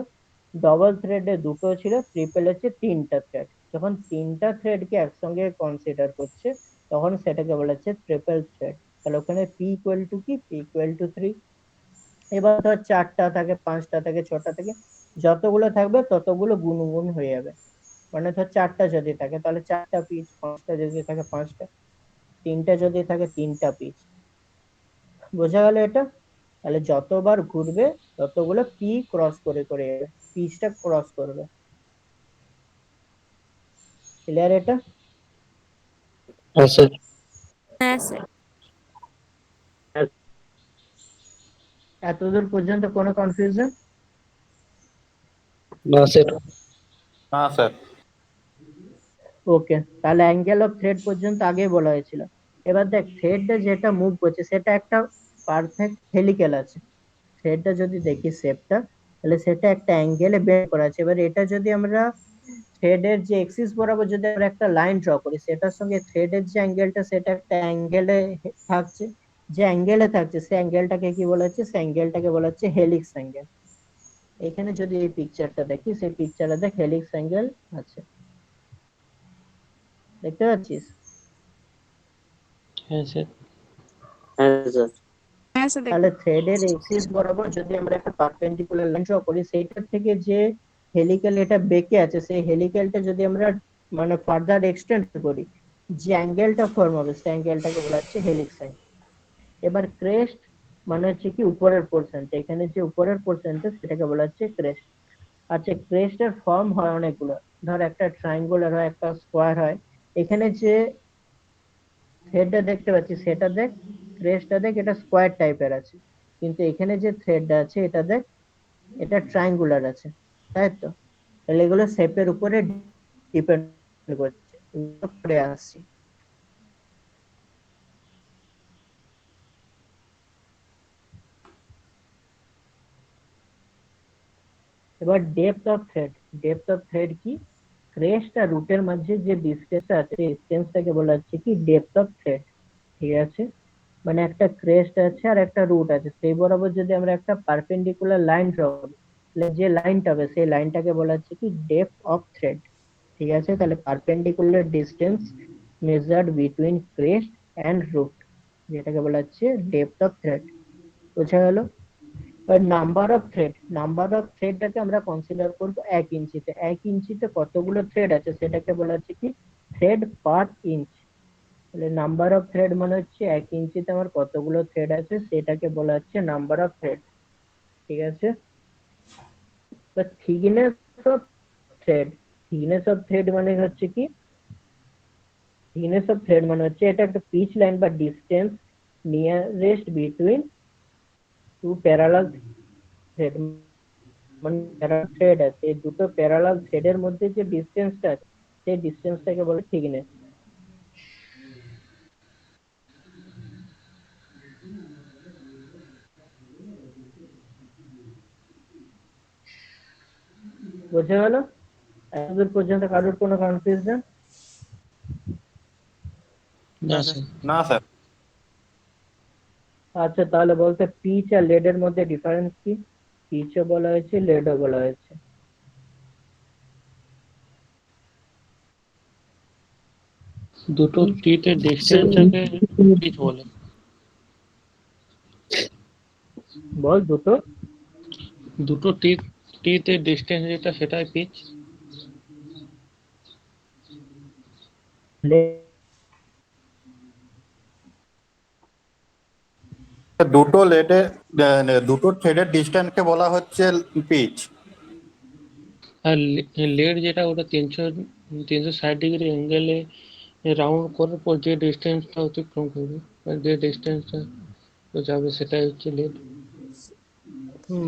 ডবল থ্রেডে দুটো ছিল, ট্রিপল হচ্ছে তিনটা থ্রেড। যখন তিনটা থ্রেডকে একসঙ্গে কনসিডার করছে তখন সেটাকে বলা হচ্ছে ট্রিপল থ্রেড। তাহলে ওখানে পি ইকুয়াল টু কি, পি ইকুয়াল টু 3। এবার ধর চারটা থাকে, পাঁচটা থাকে, ছটা থাকে, যতগুলো থাকবে ততগুলো গুণ হয়ে যাবে। মানে ধর চারটা যদি থাকে তাহলে চারটা পিচ, পাঁচটা যদি থাকে পাঁচটা, তিনটা যদি থাকে তিনটা পিচ। বোঝা গেল এটা? তাহলে যতবার ঘুরবে ততগুলো পি ক্রস করে করে যাবে, পিচটা ক্রস করবে। ক্লিয়ার এটা? হ্যাঁ স্যার। হ্যাঁ স্যার। এতদূর পর্যন্ত কোনো কনফিউশন? না স্যার। না স্যার। ওকে, তাহলে অ্যাঙ্গেল অফ থ্রেড পর্যন্ত আগেই বলা হয়েছিল। এবার দেখ থ্রেডটা যেটা মুভ করছে সেটা একটা পারফেক্ট হেলিক্যাল আছে। থ্রেডটা যদি দেখি শেপটা, তাহলে সেটা একটা অ্যাঙ্গেলে বের করা আছে। এবার এটা যদি আমরা থ্রেডের যে এক্সিস বরাবর যদি আমরা একটা লাইন ড্র করি, সেটার সঙ্গে থ্রেডের যে অ্যাঙ্গেলটা সেটা একটা অ্যাঙ্গেলে থাকছে। যে অ্যাঙ্গেলে থাকছে সেই অ্যাঙ্গেলটাকে কি বলা হচ্ছে? সেই অ্যাঙ্গেলটাকে বলা হচ্ছে হেলিক্স অ্যাঙ্গেল। এখানে যদি এই পিকচারটা দেখি, সেই পিকচারে দেখ হেলিক্স অ্যাঙ্গেল আছে, দেখতে পাচ্ছিস? হ্যাঁ স্যার। তাহলে থ্রেডের এক্সিস বরাবর যদি আমরা একটা পারপেন্ডিকুলার লাইন ড্র করি, সেইটার থেকে যে হেলিক্যাল এটা বেঁকে আছে, সেই হেলিক্যালটা যদি আমরা মানে ফার্দার এক্সটেন্ড করি, যে অ্যাঙ্গেলটা ফর্ম হবে সেই অ্যাঙ্গেলটাকে বলা হচ্ছে হেলিক্স অ্যাঙ্গেল। এবার ক্রেস্ট মানে হচ্ছে কি উপরের পোর্শনটা, এখানে যে উপরের পোর্শনটা সেটাকে বলা হচ্ছে ক্রেস্ট। আচ্ছা, ক্রেস্টের ফর্ম হয় অনেকগুলো, ধর একটা ট্রায়াঙ্গুলার হয়, একটা স্কোয়ার হয়। এখানে যে থ্রেডটা দেখতে পাচ্ছি সেটা দেখ, ক্রেস্টটা দেখ, এটা স্কোয়ার টাইপের আছে। কিন্তু এখানে যে থ্রেডটা আছে এটা দেখ, এটা ট্রায়াঙ্গুলার আছে, তাই তো? তাহলে এগুলো শেপের উপরে ডিপেন্ড করছে, এগুলো পরে আসছি। এবার depth of thread. Depth of thread কি? ক্রেস্ট আর রুটের মাঝে যে ডিসটেন্সটা আছে সেই ডিসটেন্সটাকে বলা হচ্ছে কি ডেপথ অফ থ্রেড। ঠিক আছে? মানে একটা ক্রেস্ট আছে আর একটা রুট আছে, সেই বরাবর যদি আমরা একটা পারপেন্ডিকুলার লাইন ড্র করি, তাহলে যে লাইনটা হবে সেই লাইনটাকে বলা হচ্ছে কি ডেপথ অফ থ্রেড। ঠিক আছে? তাহলে perpendicular distance measured between crest and root, যেটাকে বলা হচ্ছে ডেপথ অফ থ্রেড। বোঝা গেল? Number of thread, number of থ্রেডটাকে আমরা কনসিডার করব 1 ইঞ্চিতে। 1 ইঞ্চিতে কতগুলো থ্রেড আছে সেটাকে বলা হচ্ছে কি থ্রেড পার ইঞ্চ। তাহলে নাম্বার অফ থ্রেড মানে হচ্ছে 1 ইঞ্চিতে আমার কতগুলো থ্রেড আছে সেটাকে বলা হচ্ছে নাম্বার অফ থ্রেড। ঠিক আছে? বা thickness of thread, thickness of thread মানে হচ্ছে কি, থিকনেস অফ থ্রেড মানে হচ্ছে এটা একটা পিচ লাইন বা distance nearest between two parallel thread. মানে প্যারালাল থ্রেড আছে, এই দুটো প্যারালাল থ্রেডের মধ্যে যে ডিসটেন্সটা আছে সেই ডিসটেন্সটাকে বলে থিকনেস। বোঝা গেল? এতদূর পর্যন্ত কারোর কোনো কনফিউশন? না স্যার। না স্যার। আচ্ছা, তাহলে বলতে পিচ আর লেডের মধ্যে ডিফারেন্স কি? পিচও বলা হয়েছে, লেডও বলা হয়েছে। দুটো টিতে ডিস্টেন্সটাকে পিচ বলে। বল দুটো। দুটো টিতে ডিস্টেন্স যেটা সেটাই পিচ। দুটো লেডে দুটো থ্রেডের ডিস্টেন্সকে বলা হচ্ছে পিচ। আর লেড যেটা ওটা 360 ডিগ্রি অ্যাঙ্গেলে রাউন্ড করার পর যে ডিস্টেন্সটা অতিক্রম করবে, আর যে ডিস্টেন্সটা যাবে সেটাই হচ্ছে লেড।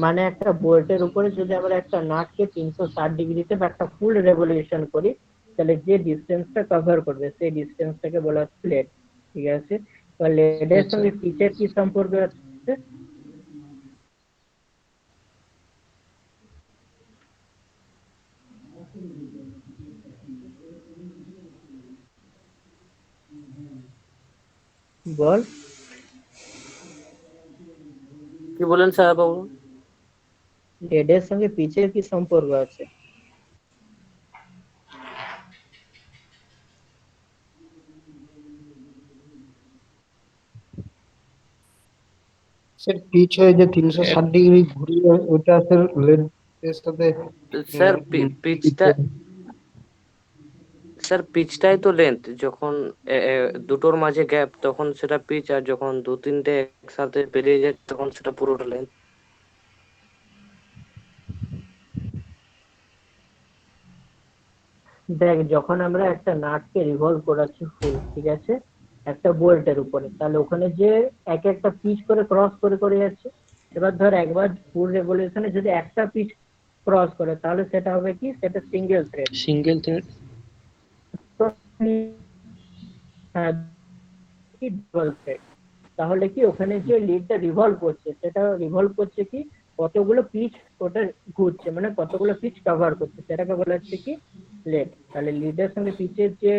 মানে একটা বোল্টের উপরে যদি আমরা একটা নাটকে 360 ডিগ্রিতে বা একটা ফুল রেভলিউশন করি, তাহলে যে ডিস্টেন্সটা কভার করবে সেই ডিস্টেন্সটাকে বলা হচ্ছে লেড। ঠিক আছে? তো লেডের আচ্ছা। সঙ্গে পিচের কি সম্পর্ক আছে? বল। কি বলেন স্যার বাবু? লেডের সঙ্গে পিচের কি সম্পর্ক আছে? স্যার পিচ হয়ে যে 360 ডিগ্রি ঘুরিয়ে ওটা স্যার লেড এর সাথে স্যার পিচ। পিচটাই তো লেন্থ, যখন দুটোর মাঝে গ্যাপ তখন সেটা পিচ, আর যখন দু তিনটে একসাথে বেরিয়ে যায় তখন সেটা পুরোটা লেন্থ। দেখ, যখন আমরা একটা নাটকে রিভলভ করাচ্ছি ফুল, ঠিক আছে, একটা বোল্টের উপরে, তাহলে ওখানে যে এক একটা পিচ করে ক্রস করে করে যাচ্ছে। এবার ধর একবার ফুল রেভলিউশনে যদি একটা পিচ ক্রস করে, তাহলে সেটা হবে কি, সেটা সিঙ্গেল থ্রেড। Single thread. হ্যাঁ, কি ডাবল থ্রেড। তাহলে কি ওখানে যে লিডটা রিভলভ করছে, সেটা রিভলভ করছে কি কতগুলো পিচ ওটা ঘুরছে, মানে কতগুলো পিচ কভার করছে, সেটাকে বলা হচ্ছে কি লিড। তাহলে লিডের সঙ্গে পিচের যে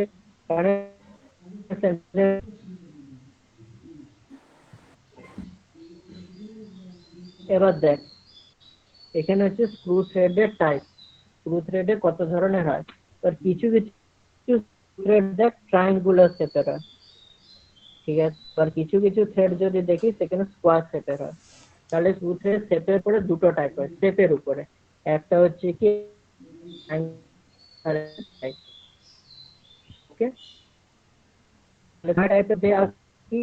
এবার দেখ এখানে হচ্ছে স্ক্রু থ্রেডের টাইপ, স্ক্রু থ্রেডে কত ধরনের হয়। এবার কিছু কিছু থ্রেড দেখ ট্রায়াঙ্গুলার শেপের হয়, ঠিক আছে। আর কিছু কিছু থ্রেড যদি দেখি সেখানে স্কোয়ার শেপের হয়। তাহলে স্ক্রু থ্রেড শেপের উপরে দুটো টাইপ হয়, শেপের উপরে একটা হচ্ছে কি ওকে টাইপের দেয়া কি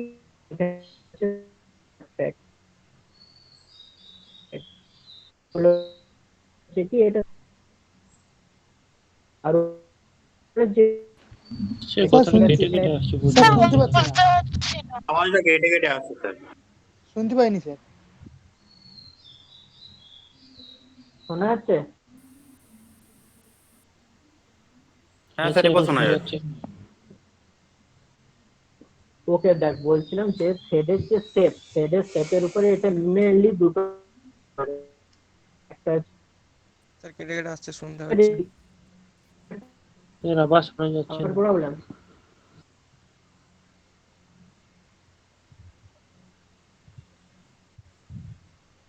কি এটা আর যে সে কথা কেটে কেটে আসছে বুঝতে স্যার পারছি। শুনতে পাচ্ছি না, আওয়াজটা কেটে কেটে আসছে স্যার। শুনতে পাইনি স্যার। শোনা যাচ্ছে? হ্যাঁ স্যার, এবার শোনা যাচ্ছে। যাচ্ছে। ওকে দেখ বলছিলাম যে থ্রেডের যে শেপ, থ্রেডের শেপের উপরে এটা মেইনলি দুটো, একটা স্যার কেটে কেটে আসছে, শুনতে পাচ্ছি না। এর আবার শোনা যাচ্ছে না। প্রবলেম।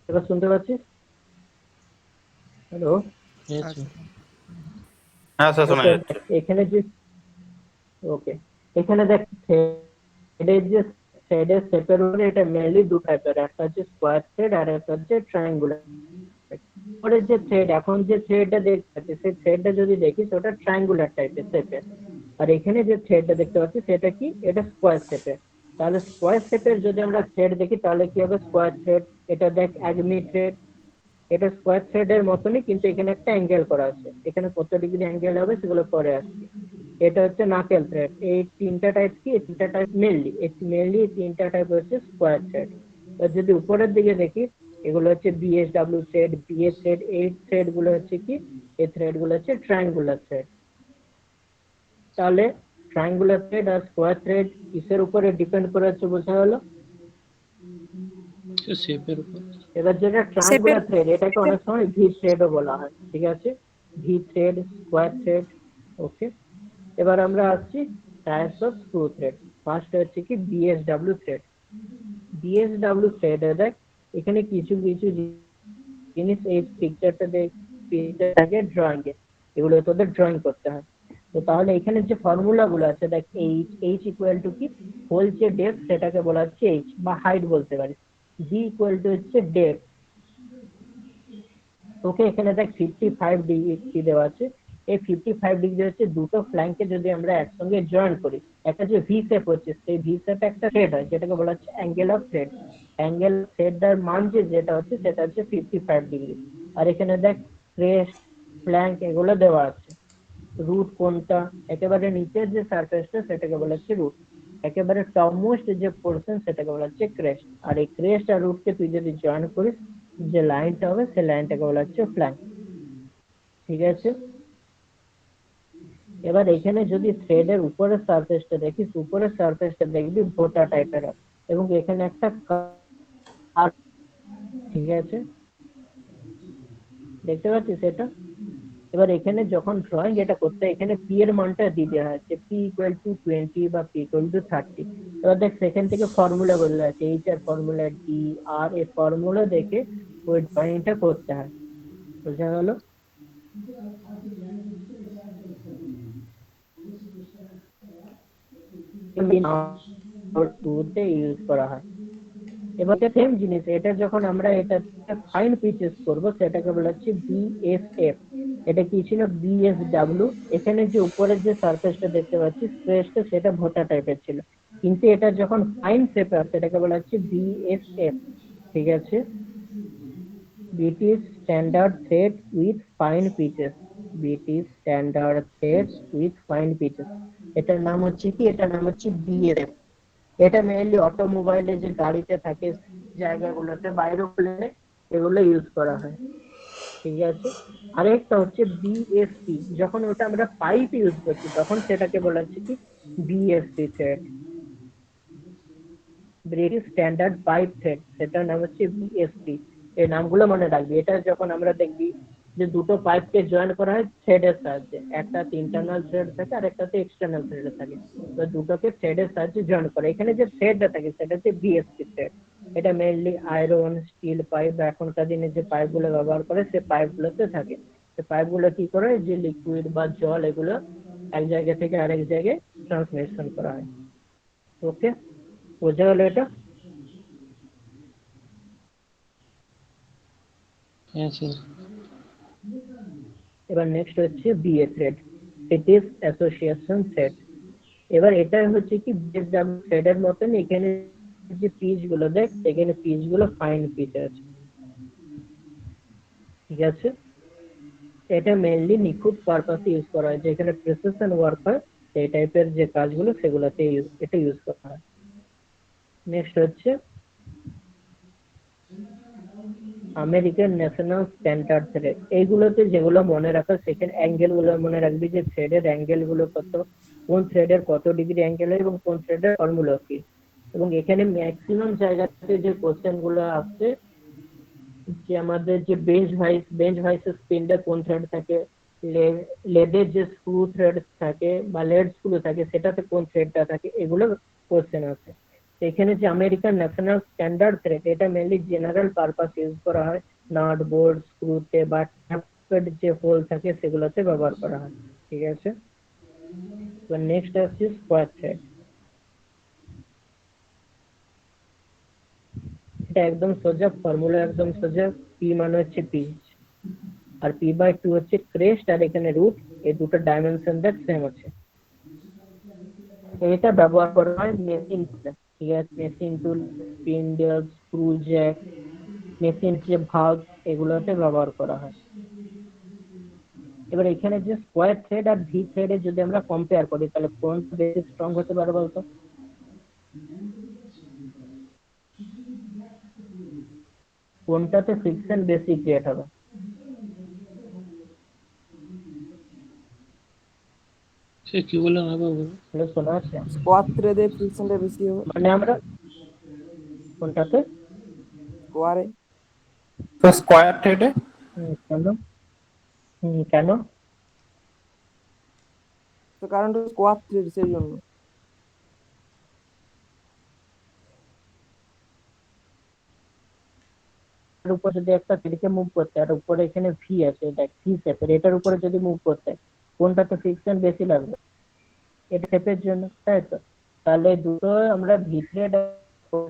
এবার শুনতে পাচ্ছিস? হ্যালো? আচ্ছা। হ্যাঁ স্যার, শোনা যাচ্ছে। এখানে যে ওকে এখানে দেখ থ্রেডের যে থ্রেডের শেপের উপরে এটা মেইনলি দু টাইপের, একটা হচ্ছে স্কোয়ার থ্রেড আর একটা হচ্ছে ট্রায়াঙ্গুলার। পরে যে থ্রেড, এখন যে থ্রেডটা দেখতে পাচ্ছি সেই থ্রেডটা যদি দেখিস ওটা ট্রায়াঙ্গুলার টাইপের শেপের, আর এখানে যে থ্রেডটা দেখতে পাচ্ছি সেটা কি, এটা স্কোয়ার শেপের। তাহলে স্কোয়ার শেপের যদি আমরা থ্রেড দেখি তাহলে কি হবে, স্কোয়ার থ্রেড এটা দেখ অ্যাগমি থ্রেড, এটা স্কোয়ার থ্রেডের মতনই কিন্তু এখানে একটা অ্যাঙ্গেল করা আছে, এখানে কত ডিগ্রি অ্যাঙ্গেল হবে সেগুলো পরে আসছে। এটা হচ্ছে নাকেল থ্রেড। এই তিনটা টাইপ কি, এই তিনটা টাইপ মেনলি এই তিনটা টাইপ হচ্ছে স্কোয়ার থ্রেড। যদি উপরের দিকে দেখি এগুলো হচ্ছে বিএসডব্লিউ থ্রেড, বিএ থ্রেড, এই থ্রেড গুলো হচ্ছে কি, এই থ্রেড গুলো হচ্ছে ট্রায়াঙ্গুলার থ্রেড। তাহলে ট্রায়াঙ্গুলার থ্রেড আর স্কোয়ার থ্রেড কিসের উপরে ডিপেন্ড করে হচ্ছে বোঝা গেল? শেপের উপর। এবার যেটা ট্রায়াঙ্গুলার থ্রেড এটাকে অনেক সময় ভি থ্রেডও বলা হয়, ঠিক আছে, ভি থ্রেড, স্কোয়ার থ্রেড। ওকে, এবার আমরা আসছি types of screw thread. First হচ্ছে কি বিএসডব্লিউ থ্রেড। বিএসডব্লিউ থ্রেড দেখ এখানে কিছু কিছু জিনিস, এই পিকচারটা দেখ, পিকচারটাকে ড্রয়িং এ এগুলো তোদের ড্রয়িং করতে হয়। তো তাহলে এখানে যে ফর্মুলা গুলো আছে দেখ, এইচ ইকুয়াল টু কি, হোল যে ডেপথ সেটাকে বলা হচ্ছে এইচ বা হাইট বলতে পারিস। ডি ইকুয়াল টু হচ্ছে ডেপথ। ওকে, এখানে দেখ 55 ডিগ্রি দেওয়া আছে। এই 55 ডিগ্রি হচ্ছে দুটো ফ্ল্যাঙ্কে যদি আমরা একসঙ্গে জয়েন করি, একটা যে ভি শেপ হচ্ছে, সেই ভি শেপে একটা থ্রেড হয় যেটাকে বলা হচ্ছে অ্যাঙ্গেল অফ থ্রেড। অ্যাঙ্গেল থ্রেডটার মান যেটা হচ্ছে সেটা হচ্ছে 55 ডিগ্রি। আর এখানে দেখ ক্রেস্ট, ফ্ল্যাঙ্ক এগুলো দেওয়া আছে। রুট কোনটা, একেবারে নিচের যে সারফেসটা সেটাকে বলা হচ্ছে রুট, একেবারে টপমোস্ট যে পোর্শন সেটাকে বলা হচ্ছে ক্রেস্ট। আর এই ক্রেস্ট আর রুটকে তুই যদি জয়েন করিস যে লাইনটা হবে সেই লাইনটাকে বলা হচ্ছে ফ্ল্যাঙ্ক, ঠিক আছে। এবার এখানে যদি থ্রেডের উপরের সারফেসটা দেখিস, উপরের সারফেসটা দেখবি ভোটা টাইপের এবং এখানে একটা ঠিক আছে, দেখতে পাচ্ছিস এটা। এবার এখানে যখন ড্রয়িং এটা করতে এখানে পি এর মানটা দিয়ে দেওয়া আছে, পি ইকুয়াল টু 20 বা পি ইকুয়াল টু 30। এবার দেখ সেখান থেকে ফর্মুলা বলে আছে, এইচ আর ফর্মুলা, ডি আর, এই ফর্মুলা দেখে ওই ড্রয়িংটা করতে হয়, বোঝা গেল? ইউজ করা হয়। এবার সেম জিনিস, এটা যখন আমরা এটা ফাইন পিচেস করব সেটাকে বলা হচ্ছে বিএসএফ। এটা কি ছিল, বিএসডব্লিউ। এখানে যে উপরের যে সারফেসটা দেখতে পাচ্ছি স্ট্রেসটা সেটা ভোটা টাইপের ছিল, কিন্তু এটা যখন ফাইন শেপে আসে সেটাকে বলা হচ্ছে বিএসএফ, ঠিক আছে। BT standard thread with fine pitches, BT standard thread with fine pitches, এটার নাম হচ্ছে কি, এটার নাম হচ্ছে বিএসএফ। এটা মেইনলি অটোমোবাইলে যে গাড়িতে থাকে জায়গাগুলোতে বাইরে এগুলো ইউজ করা হয়। ঠিক আছে। আরেকটা হচ্ছে বিএসপি, যখন ওটা আমরা পাইপ ইউজ করছি তখন সেটাকে বলা হচ্ছে কি BSP thread, British standard pipe thread, সেটার নাম হচ্ছে বিএসপি। এই নামগুলো মনে রাখবি। এটা যখন আমরা দেখবি যে দুটো পাইপকে জয়েন করা হয় থ্রেডের সাহায্যে, একটাতে ইন্টারনাল থ্রেড থাকে আর একটাতে এক্সটার্নাল থ্রেড থাকে, তো দুটোকে থ্রেডের সাহায্যে জয়েন করে। এখানে যে থ্রেডটা থাকে সেটা হচ্ছে বিএসপি থ্রেড। এটা মেইনলি আয়রন, স্টিল পাইপ বা এখনকার দিনে যে পাইপগুলো ব্যবহার করে সে পাইপগুলোতে থাকে। সেই পাইপগুলো কি করে, যে লিকুইড বা জল এগুলো এক জায়গা থেকে আরেক জায়গায় ট্রান্সমিশন করা হয়। ওকে, বোঝা গেল এটা? হ্যাঁ স্যার। এবার নেক্সট হচ্ছে BA thread, British association thread. এবার এটা হচ্ছে কি বিএসডব্লিউ থ্রেডের মতন, এখানে যে পিচ গুলো দেখ, এখানে পিচ গুলো ফাইন পিচ আছে, ঠিক আছে। এটা মেইনলি নিখুঁত পারপাসে ইউজ করা হয়, যেখানে প্রিসিশন ওয়ার্ক হয় এই টাইপের যে কাজগুলো সেগুলোতে এটা ইউজ করা হয়। নেক্সট হচ্ছে আমেরিকান ন্যাশনাল স্ট্যান্ডার্ড থ্রেড। এইগুলোতে যেগুলো মনে রাখা, সেখানে অ্যাঙ্গেল গুলো মনে রাখবি, যে থ্রেডের অ্যাঙ্গেল গুলো কত, কোন থ্রেডের কত ডিগ্রি অ্যাঙ্গেল হয় এবং কোন থ্রেডের ফর্মুলা কি। এবং এখানে ম্যাক্সিমাম জায়গাতে যে কোশ্চেন গুলো আসছে, যে আমাদের যে বেঞ্চ ভাইসের স্পিন্ডে কোন থ্রেড থাকে, লেদের যে স্ক্রু থ্রেড থাকে বা লেড স্ক্রু থাকে সেটাতে কোন থ্রেডটা থাকে, এগুলো কোশ্চেন আছে। এখানে যে আমেরিকান ন্যাশনাল স্ট্যান্ডার্ড থ্রেড, এটা মেনলি জেনারেল পারপাস ইউজ করা হয়, নাট বোল্ট স্ক্রুতে বা ট্যাপেড যে হোল থাকে সেগুলোতে ব্যবহার করা হয়, ঠিক আছে। তো নেক্সট আসছে স্কোয়ার থ্রেড। এটা একদম সোজা ফর্মুলা, একদম সোজা। পি মানে হচ্ছে পিচ, আর P/2 হচ্ছে ক্রেস্ট, আর এখানে রুট, এই দুটো ডাইমেনশন দেখ সেম আছে। এটা ব্যবহার করা হয় মেশিন টুলে, ঠিক আছে। Machine tool, spindle, screw Jack, machine যে ভাগ, এগুলোতে ব্যবহার করা হয়। এবার এখানে যে স্কোয়ার থ্রেড আর ভি থ্রেডে যদি আমরা কম্পেয়ার করি, তাহলে কোনটা বেশি স্ট্রং হতে পারে বলতো? কোনটাতে ফ্রিকশন বেশি ক্রিয়েট হবে? সে কি বললাম আবার বলুন। হ্যালো, শোনা আছে? স্কোয়ার থ্রেডে ফ্রিকশনটা বেশি হবে। মানে আমরা কোনটাতে? স্কোয়ারে। তো স্কোয়ার থ্রেডে কেন? কেন? তো কারণটা স্কোয়ার থ্রেড, সেই জন্য। এর উপর যদি একটা থ্রেডকে মুভ করতে, আর উপরে এখানে ভি আছে, দেখ ভি শেপের, এটার উপরে যদি মুভ করতে, কোনটাতে ফ্রিকশন বেশি লাগবে? এটা শেপের জন্য, তাই তো। তাহলে দুটো আমরা ভি থ্রেড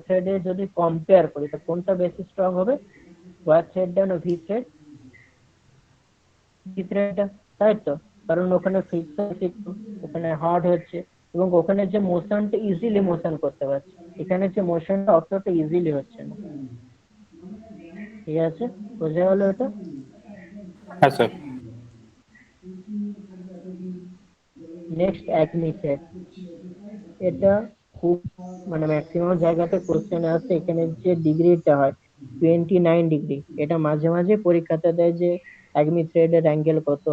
থ্রেডে যদি কম্পেয়ার করি, তো কোনটা বেশি স্ট্রং হবে? স্কোয়ার থ্রেডটা না ভি থ্রেড? ভি থ্রেডটা, তাই তো। কারণ ওখানে ফ্রিকশন, ওখানে হার্ড হচ্ছে, এবং ওখানে যে মোশনটা ইজিলি মোশন করতে পারছে, এখানে যে মোশনটা অতটা ইজিলি হচ্ছে না, ঠিক আছে। বোঝা গেল এটা? হ্যাঁ স্যার। Next Acme thread. এটা খুব মানে ম্যাক্সিমাম জায়গাতে কোশ্চেন আসে, এখানে যে ডিগ্রিটা হয় 29 ডিগ্রি। এটা মাঝে মাঝে পরীক্ষাতে দেয় যে অ্যাকমি থ্রেডের অ্যাঙ্গেল কত,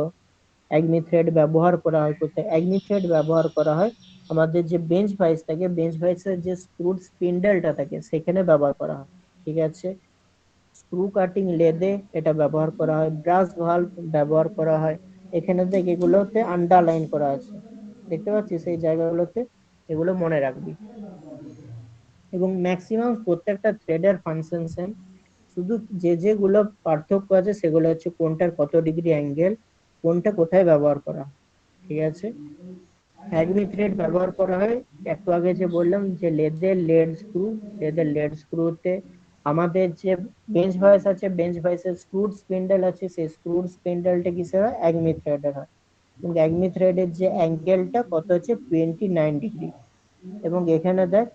অ্যাকমি থ্রেড ব্যবহার করা হয় কোথায়। অ্যাকমি থ্রেড ব্যবহার করা হয় আমাদের যে বেঞ্চ ভাইস থাকে, বেঞ্চ ভাইসের যে স্ক্রুড স্পিন্ডেলটা থাকে সেখানে ব্যবহার করা হয়, ঠিক আছে। স্ক্রু কাটিং লেদে এটা ব্যবহার করা হয়, ব্রাশ ভালভ ব্যবহার করা হয়। এখানে দেখ এগুলোতে আন্ডারলাইন করা আছে, দেখতে পাচ্ছিস এই জায়গাগুলোতে, এগুলো মনে রাখবি। এবং ম্যাক্সিমাম প্রত্যেকটা থ্রেডের ফাংশন সেম, শুধু যে যেগুলো পার্থক্য আছে সেগুলো হচ্ছে কোনটার কত ডিগ্রি অ্যাঙ্গেল, কোনটা কোথায় ব্যবহার করা, ঠিক আছে। অ্যাকমি থ্রেড ব্যবহার করা হয়, একটু আগে যে বললাম যে লেদের লেড স্ক্রুতে আমাদের যে বেঞ্চ ভাইস আছে, বেঞ্চ ভাইসের স্ক্রুড স্পিন্ডেল আছে, সেই স্ক্রুড স্পিন্ডেলটা কিসের হয়? অ্যাকমি থ্রেডের হয়। কিন্তু অ্যাকমি থ্রেডের যে অ্যাঙ্গেলটা কত হচ্ছে 29 ডিগ্রি। এবং এখানে দেখ,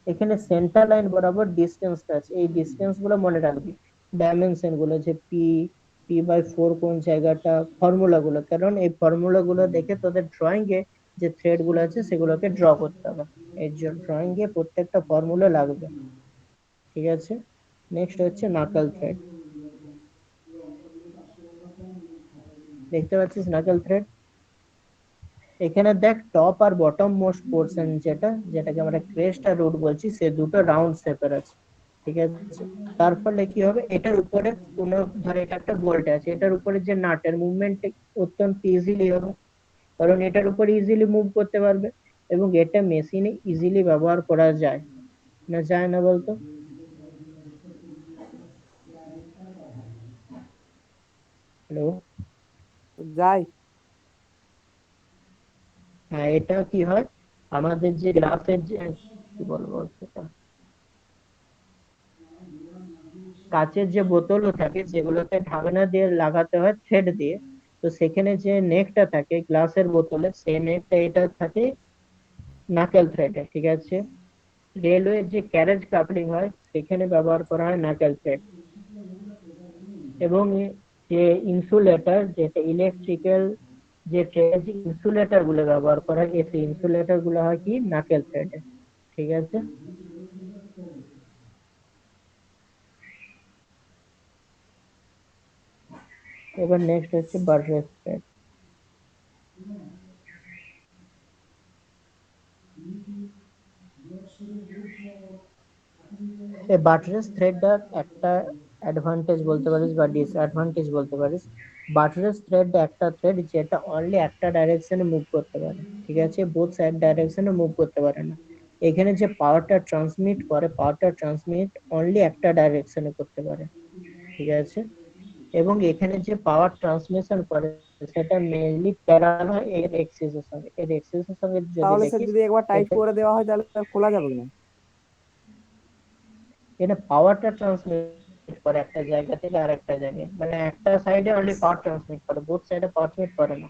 এখানে সেন্টার লাইন বরাবর ডিস্টেন্সটা আছে, এই ডিস্টেন্স গুলো মনে রাখবি, ডাইমেনশন গুলো, যে P/4 কোন জায়গাটা, ফর্মুলা গুলো, কারণ এই ফর্মুলা গুলো দেখে তোদের ড্রয়িং এ যে থ্রেড গুলো আছে সেগুলোকে ড্র করতে হবে। এই ড্রয়িং এ প্রত্যেকটা ফর্মুলা লাগবে, ঠিক আছে। নেক্সট হচ্ছে নাকাল থ্রেড। দেখতে পাচ্ছিস নাকাল থ্রেড? এখানে দেখ টপ আর বটম মোস্ট পোর্শন যেটাকে আমরা ক্রেস্ট আর রুট বলছি, সে দুটো রাউন্ড শেপের আছে, ঠিক আছে। তার ফলে কি হবে, এটার উপরে কোনো ধরে এটা একটা বোল্ট আছে, এটার উপরে যে নাটের মুভমেন্ট অত্যন্ত ইজিলি হবে, কারণ এটার উপরে ইজিলি মুভ করতে পারবে, এবং এটা মেশিনে ইজিলি ব্যবহার করা যায় না, যায় না বলতো? হ্যালো? যাই। হ্যাঁ, এটা কি হয়, আমাদের যে গ্লাসের যে কি বলবো সেটা, কাচের যে বোতলও থাকে যেগুলোতে ঢাকনা দিয়ে লাগাতে হয় থ্রেড দিয়ে, তো সেখানে যে নেকটা থাকে গ্লাসের বোতলে, সেই নেকটা এটা থাকে নাকেল থ্রেডে, ঠিক আছে। রেলওয়ে যে ক্যারেজ কাপলিং হয় সেখানে ব্যবহার করা হয় নাকেল থ্রেড। এবং যে ইনসুলেটর, যেটা ইলেকট্রিক্যাল যে থ্রেড ইনসুলেটর গুলো ব্যবহার করা হয়, সেই ইনসুলেটর গুলো হয় কি নাকেল থ্রেডে, ঠিক আছে। এবার নেক্সট হচ্ছে বাটরেস থ্রেড। এই বাটরেস থ্রেডটার একটা অ্যাডভান্টেজ বলতে পারিস বা ডিসঅ্যাডভান্টেজ বলতে পারিস। বাটরেস থ্রেড একটা থ্রেড যেটা অনলি একটা ডাইরেকশনে মুভ করতে পারে, ঠিক আছে, বোথ সাইড ডাইরেকশনে মুভ করতে পারে না। এখানে যে পাওয়ারটা ট্রান্সমিট অনলি একটা ডাইরেকশনে করতে পারে, ঠিক আছে। এবং এখানে যে পাওয়ার ট্রান্সমিশন করে সেটা মেইনলি প্যারালাল হয় এর এক্সিসের সঙ্গে যদি তাহলে স্যার দেখিস, যদি একবার টাইট এটা করে দেওয়া হয় তাহলে খোলা যাবে না? এটা পাওয়ারটা ট্রান্সমিট করে একটা জায়গা থেকে আর একটা জায়গায়, মানে একটা সাইডে অনলি পাওয়ার ট্রান্সমিট করে, বোথ সাইডে পাওয়ার ট্রান্সমিট করে না,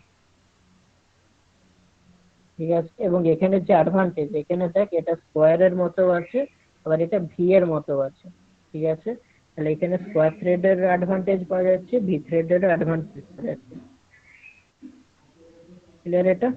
ঠিক আছে। এবং এখানে যে অ্যাডভান্টেজ, এখানে দেখ এটা স্কোয়ারের মতো আছে, আবার এটা ভি এর মতো আছে, ঠিক আছে। তাহলে এখানে স্কোয়ার থ্রেডের অ্যাডভান্টেজ পাওয়া যাচ্ছে, ভি থ্রেডের অ্যাডভান্টেজ পাওয়া যাচ্ছে, ক্লিয়ার এটা?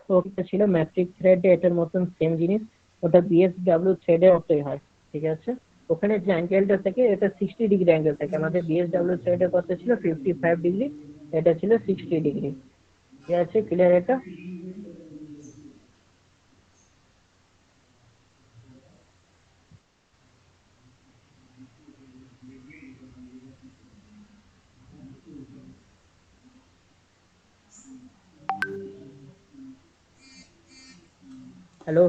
তো এটা ছিল ম্যাট্রিক থ্রেড, এটার মতন সেম জিনিস, ওটা বিএসডব্লিউ থ্রেডের মতোই হয়, ঠিক আছে। ওখানে যে অ্যাঙ্গেলটা থাকে এটা 60 ডিগ্রি অ্যাঙ্গেল থাকে, আমাদের বিএসডব্লিউ থ্রেডের কত ছিল 55 ডিগ্রি, এটা ছিল 60 ডিগ্রি, ঠিক আছে, ক্লিয়ার এটা? হ্যালো?